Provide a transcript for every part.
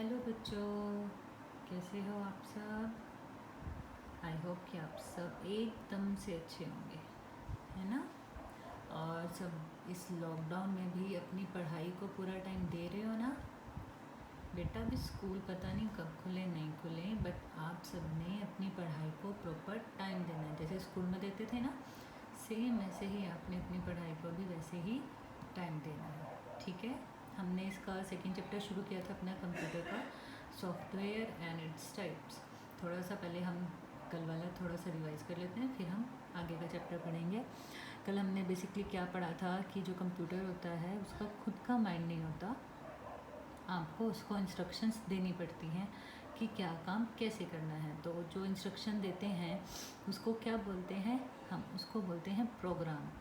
Hello बच्चों, कैसे हो आप सब। आई होप कि आप सब एकदम से अच्छे होंगे, है ना। और सब इस लॉकडाउन में भी अपनी पढ़ाई को पूरा टाइम दे रहे हो ना। बेटा भी स्कूल पता नहीं कब खुले नहीं खुले, बट आप सब ने अपनी पढ़ाई को प्रॉपर टाइम देना है। जैसे स्कूल में देते थे ना, सेम ऐसे ही आपने अपनी पढ़ाई को भी वैसे ही टाइम देना है, ठीक है। हमने इसका सेकंड चैप्टर शुरू किया था अपना कंप्यूटर का, सॉफ्टवेयर एंड इट्स टाइप्स। थोड़ा सा पहले हम कल वाला थोड़ा सा रिवाइज कर लेते हैं, फिर हम आगे का चैप्टर पढ़ेंगे। कल हमने बेसिकली क्या पढ़ा था कि जो कंप्यूटर होता है उसका खुद का माइंड नहीं होता, आपको उसको इंस्ट्रक्शंस देनी पड़ती हैं कि क्या काम कैसे करना है। तो जो इंस्ट्रक्शन देते हैं उसको क्या बोलते हैं, हम उसको बोलते हैं प्रोग्राम।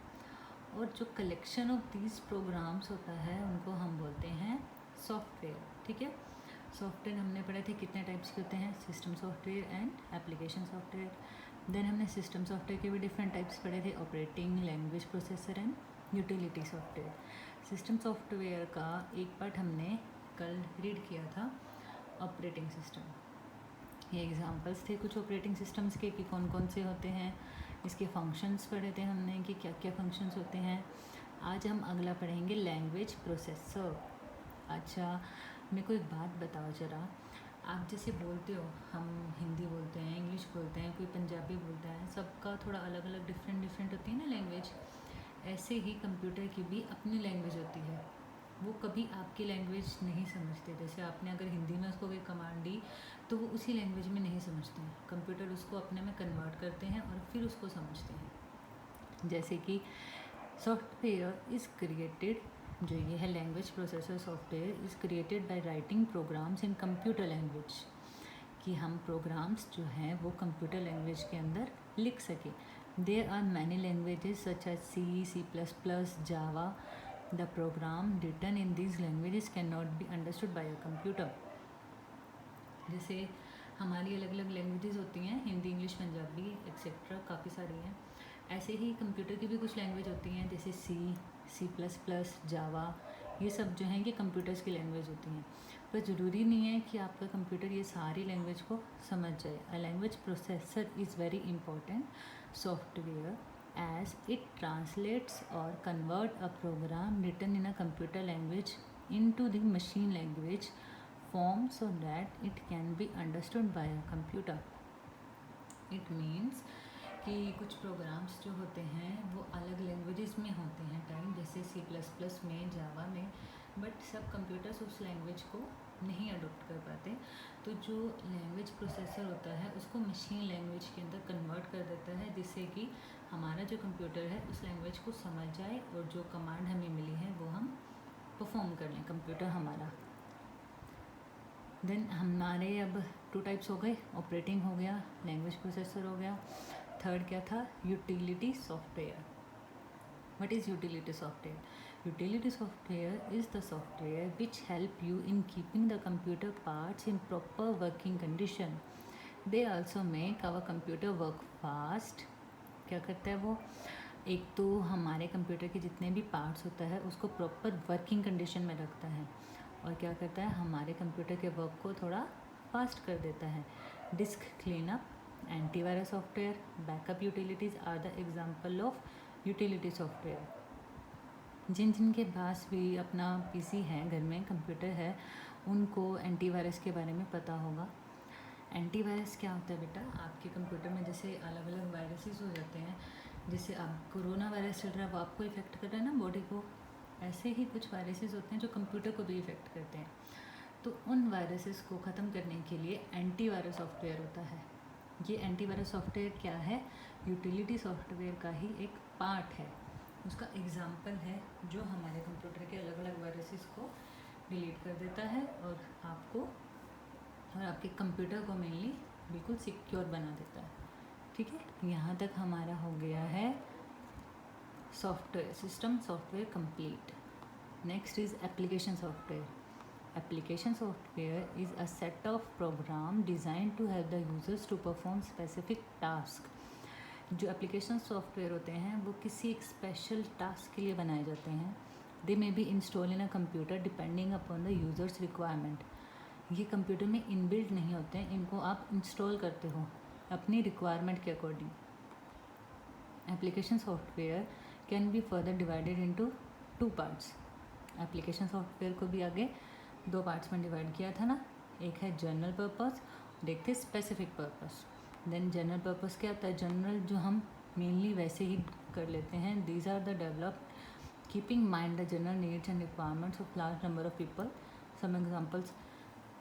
और जो कलेक्शन ऑफ दीज प्रोग्राम्स होता है उनको हम बोलते हैं सॉफ्टवेयर, ठीक है। सॉफ्टवेयर हमने पढ़े थे कितने टाइप्स के होते हैं, system software and application software. Then हमने सिस्टम सॉफ्टवेयर के भी डिफरेंट टाइप्स पढ़े थे, operating, language processor and utility software. System software का एक पार्ट हमने कल रीड किया था, ऑपरेटिंग सिस्टम। ये एग्जांपल्स थे कुछ ऑपरेटिंग सिस्टम्स के कि कौन कौन से होते हैं, इसके फंक्शंस पढ़े थे हमने कि क्या क्या फंक्शंस होते हैं। आज हम अगला पढ़ेंगे लैंग्वेज प्रोसेसर। अच्छा, मेरे को एक बात बताओ ज़रा, आप जैसे बोलते हो, हम हिंदी बोलते हैं, इंग्लिश बोलते हैं, कोई पंजाबी बोलता है, सबका थोड़ा अलग अलग डिफरेंट होती है ना लैंग्वेज। ऐसे ही कंप्यूटर की भी अपनी लैंग्वेज होती है, वो कभी आपकी लैंग्वेज नहीं समझते। जैसे आपने अगर हिंदी में उसको कोई कमांड दी तो वो उसी लैंग्वेज में नहीं समझते हैं, कंप्यूटर उसको अपने में कन्वर्ट करते हैं और फिर उसको समझते हैं। जैसे कि सॉफ्टवेयर इज़ क्रिएटेड, जो ये है language processor software is created by writing programs in computer language, कि हम प्रोग्राम्स जो हैं वो कंप्यूटर लैंग्वेज के अंदर लिख सकें। There are many languages such as C, C plus plus, Java. The program written in these languages can not be understood by a computer. जैसे हमारी अलग अलग लैंग्वेजेस होती हैं, हिंदी, इंग्लिश, पंजाबी एक्सेट्रा, काफ़ी सारी हैं। ऐसे ही कंप्यूटर की भी कुछ लैंग्वेज होती हैं, जैसे सी, सी प्लस प्लस, जावा, ये सब जो हैं ये कंप्यूटर्स की लैंग्वेज होती हैं। पर ज़रूरी नहीं है कि आपका कंप्यूटर ये सारी लैंग्वेज को समझ जाए। A language processor is very important software as it translates or convert a program written in a computer language into the machine language form so that it can be understood by a computer. It means कि कुछ programmes जो होते हैं वो अलग languages में होते हैं टाइम, जैसे सी प्लस प्लस में, जावा में, बट सब कंप्यूटर्स उस लैंग्वेज को नहीं अडोप्ट कर पाते। तो जो लैंग्वेज प्रोसेसर होता है उसको मशीन लैंग्वेज के अंदर कन्वर्ट कर देता है, जिससे कि हमारा जो कंप्यूटर है उस लैंग्वेज को समझ जाए और जो कमांड हमें मिली है वो हम परफॉर्म कर लें, कंप्यूटर हमारा। देन हमारे अब 2 टाइप्स हो गए, ऑपरेटिंग हो गया, लैंग्वेज प्रोसेसर हो गया। थर्ड क्या था, utility software. What is utility software? Utility software is the software which help you in keeping the computer parts in proper working condition. They also make our computer work fast. क्या करता है वो, एक तो हमारे computer के जितने भी पार्ट्स होता है उसको प्रॉपर वर्किंग कंडीशन में रखता है, और क्या करता है हमारे कंप्यूटर के वर्क को थोड़ा फास्ट कर देता है। Disk cleanup, antivirus software, backup utilities are the example of utility software. जिन जिन के पास भी अपना पीसी है, घर में कंप्यूटर है, उनको एंटीवायरस के बारे में पता होगा। एंटीवायरस क्या होता है बेटा, आपके कंप्यूटर में जैसे अलग अलग वायरसेस हो जाते हैं, जैसे अब कोरोना वायरस चल रहा है वो आपको इफ़ेक्ट कर रहा है ना बॉडी को, ऐसे ही कुछ वायरसेस होते हैं जो कंप्यूटर को भी इफ़ेक्ट करते हैं। तो उन वायरसेस को ख़त्म करने के लिए एंटीवायरस सॉफ्टवेयर होता है। ये एंटीवायरस सॉफ्टवेयर क्या है, यूटिलिटी सॉफ्टवेयर का ही एक पार्ट है। उसका एग्जाम्पल है जो हमारे कंप्यूटर के अलग अलग वायरसेस को डिलीट कर देता है और आपको और आपके कंप्यूटर को मेनली बिल्कुल सिक्योर बना देता है, ठीक है। यहाँ तक हमारा हो गया है software, system software complete. Next is application software. Application software is a set of program designed to help the users to perform specific task. जो एप्लीकेशन सॉफ्टवेयर होते हैं वो किसी एक स्पेशल टास्क के लिए बनाए जाते हैं। They may be install in a computer depending upon the users requirement. ये कंप्यूटर में इनबिल्ट नहीं होते हैं, इनको आप इंस्टॉल करते हो अपनी रिक्वायरमेंट के according. Application software can be further divided into 2 parts. Application software को भी आगे 2 पार्ट्स में डिवाइड किया था ना, एक है जनरल पर्पस और एक थे specific purpose. Then general purpose क्या होता है? जनरल जो हम मेनली वैसे ही कर लेते हैं, these are the developed keeping mind the general needs and requirements of large number of people. Some examples,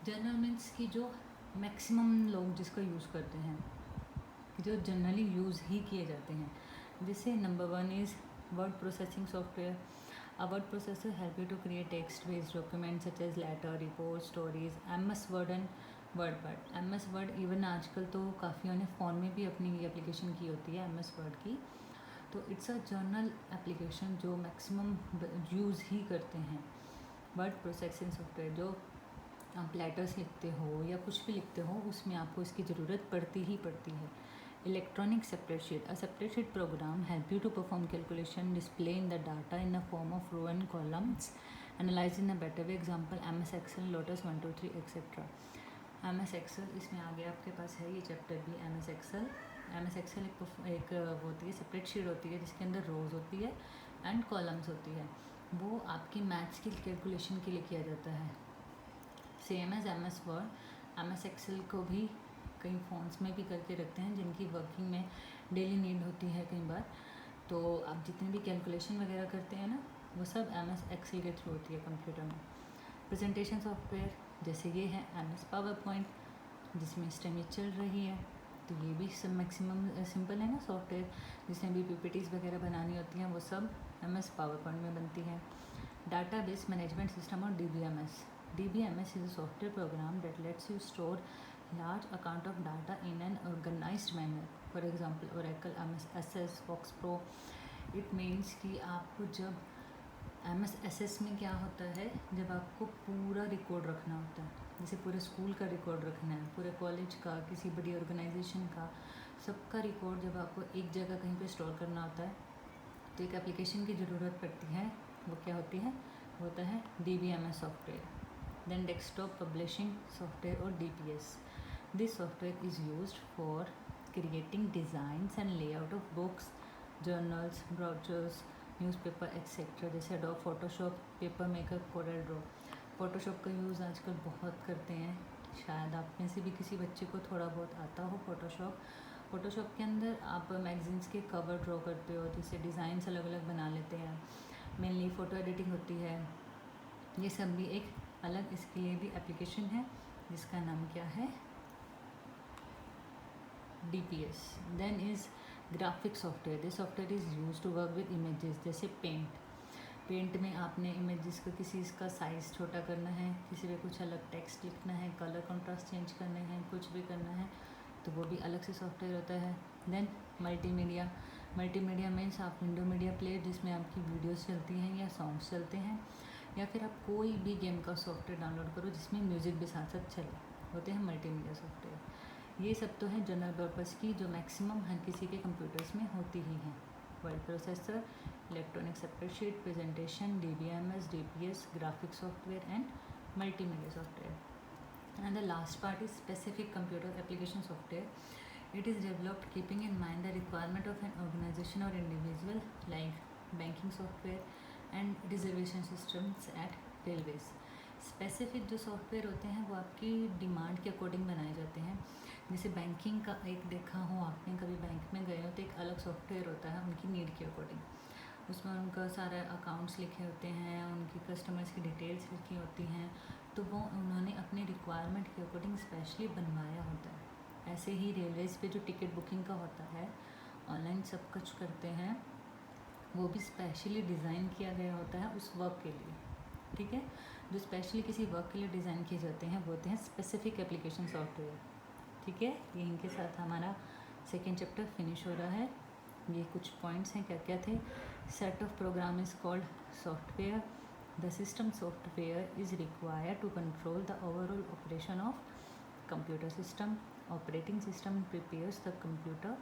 general means की जो मैक्सिमम लोग जिसका यूज़ करते हैं, जो जनरली यूज़ ही किए जाते हैं। जैसे number 1 is word processing software. A word processor help you to create text-based documents such as letter, report, stories, MS Word and WordPad। MS Word even आजकल तो काफ़ियों ने फ़ोन में भी अपनी एप्लीकेशन की होती है MS Word की। तो इट्स अ जर्नल एप्लीकेशन जो मैक्सिमम यूज़ ही करते हैं। वर्ड प्रोसेसिंग सॉफ्टवेयर, जो आप लेटर्स लिखते हो या कुछ भी लिखते हो उसमें आपको इसकी ज़रूरत पड़ती ही पड़ती है। Electronic spreadsheet, a spreadsheet program help you to perform calculation, displaying the data in the form of row and columns, analyze in a better way। Example MS Excel, Lotus 1 2 3 etc। MS Excel इसमें आगे आपके पास है ये chapter भी MS Excel। MS Excel एक होती है spreadsheet होती है जिसके अंदर रोज होती है एंड कॉलम्स होती है। वो आपकी मैथ्स की कैलकुलेशन के लिए किया जाता है। Same as MS Word, MS Excel को भी कई फ़ोन्स में भी करके रखते हैं जिनकी वर्किंग में डेली नीड होती है कई बार। तो आप जितने भी कैलकुलेशन वगैरह करते हैं ना, वो सब MS Excel के थ्रू होती है कंप्यूटर में। प्रेजेंटेशन सॉफ्टवेयर जैसे ये है MS PowerPoint जिसमें इस टाइम ये चल रही है, तो ये भी सब मैक्सिमम सिंपल है ना सॉफ्टवेयर। जिसमें भी PPTs वगैरह बनानी होती हैं वो सब MS PowerPoint में बनती है। डाटाबेस मैनेजमेंट सिस्टम और DBMS। DBMS is a software program that lets you store large amount of data in an organized manner। For example, Oracle, MS Access, Fox Pro। It means कि आपको जब MS Access में क्या होता है, जब आपको पूरा रिकॉर्ड रखना होता है, जैसे पूरे स्कूल का रिकॉर्ड रखना है, पूरे कॉलेज का, किसी बड़ी ऑर्गेनाइजेशन का, सबका रिकॉर्ड जब आपको एक जगह कहीं पे स्टोर करना होता है तो एक एप्लीकेशन की ज़रूरत पड़ती है। वो क्या होती है? वो होता है DBMS software. Then desktop publishing software और DPS। This software is used for creating designs and layout of books, journals, brochures, newspaper etc। जैसे Adobe Photoshop, paper maker, Corel Draw। Photoshop का यूज़ आजकल बहुत करते हैं, शायद आप में से भी किसी बच्चे को थोड़ा बहुत आता हो Photoshop। Photoshop के अंदर आप मैगजीन्स के कवर ड्रॉ करते हो, जिससे डिज़ाइंस अलग अलग बना लेते हैं। मेनली फ़ोटो एडिटिंग होती है। ये सब भी एक अलग इसके लिए भी एप्लीकेशन है जिसका नाम क्या है? DPS। Then is graphic software. This software is use to work with images. जैसे पेंट में आपने इमेजेस को किसी इसका साइज़ छोटा करना है, किसी पे कुछ अलग टेक्स्ट लिखना है, कलर कंट्रास्ट चेंज करने हैं, कुछ भी करना है तो वो भी अलग से सॉफ्टवेयर होता है। देन मल्टीमीडिया मीन्स आप विंडो मीडिया प्लेयर जिसमें आपकी वीडियोस चलती हैं या सॉन्ग्स चलते हैं, या फिर आप कोई भी गेम का सॉफ्टवेयर डाउनलोड करो जिसमें म्यूज़िक भी साथ साथ चले, होते हैं मल्टीमीडिया सॉफ्टवेयर। ये सब तो है जनरल पर्पस की जो मैक्सिमम हर किसी के कंप्यूटर्स में होती ही हैं। Word processor, electronic spreadsheet, presentation, DBMS, DPS, graphic software and multimedia software. And the last part is specific computer application software. It is developed keeping in mind the requirement of an organisation और individual, like banking software and reservation systems at railways. Specific जो software होते हैं वो आपकी demand के according बनाए जाते हैं। जैसे बैंकिंग का एक देखा हो आपने, कभी बैंक में गए हो तो एक अलग सॉफ्टवेयर होता है उनकी नीड के अकॉर्डिंग। उसमें उनका सारा अकाउंट्स लिखे होते हैं, उनकी कस्टमर्स की डिटेल्स लिखी होती हैं, तो वो उन्होंने अपने रिक्वायरमेंट के अकॉर्डिंग स्पेशली बनवाया होता है। ऐसे ही रेलवेज़ पे जो टिकट बुकिंग का होता है, ऑनलाइन सब कुछ करते हैं, वो भी स्पेशली डिज़ाइन किया गया होता है उस वर्क के लिए। ठीक है, जो स्पेशली किसी वर्क के लिए डिज़ाइन किए जाते हैं वो होते हैं स्पेसिफिक एप्लीकेशन सॉफ्टवेयर। ठीक है, यहीं के साथ हमारा सेकेंड चैप्टर फिनिश हो रहा है। ये कुछ पॉइंट्स हैं, क्या क्या थे। Set of program is called software. The system software is required to control the overall operation of computer system. Operating system prepares the computer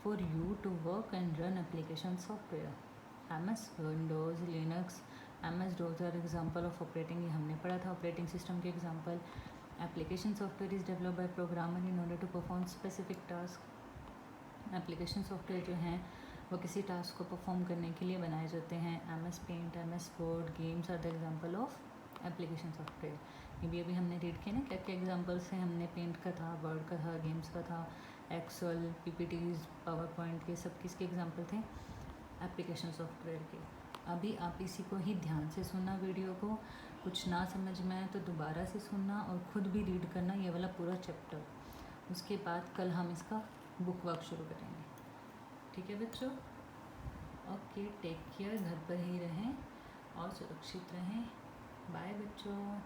for you to work and run application software. MS Windows, Linux, MS DOS are example of operating. ये हमने पढ़ा था operating system के example. Application software is develop by programmer in order to perform specific task. Application software जो हैं वो किसी task को परफॉर्म करने के लिए बनाए जाते हैं। MS paint, MS word, games are the example of application software. ये भी अभी हमने रीड किया ना, क्या क्या एग्जांपल्स हैं। हमने पेंट का था, वर्ड का था, गेम्स का था, एक्सेल, PPTs, पावर पॉइंट, ये सब किसके एग्जांपल थे? एप्लीकेशन सॉफ्टवेयर के। अभी आप इसी को ही ध्यान से सुनना वीडियो को, कुछ ना समझ में आए तो दोबारा से सुनना और ख़ुद भी रीड करना ये वाला पूरा चैप्टर। उसके बाद कल हम इसका बुक वर्क शुरू करेंगे। ठीक है बच्चों? ओके, टेक केयर, घर पर ही रहें और सुरक्षित रहें। बाय बच्चों।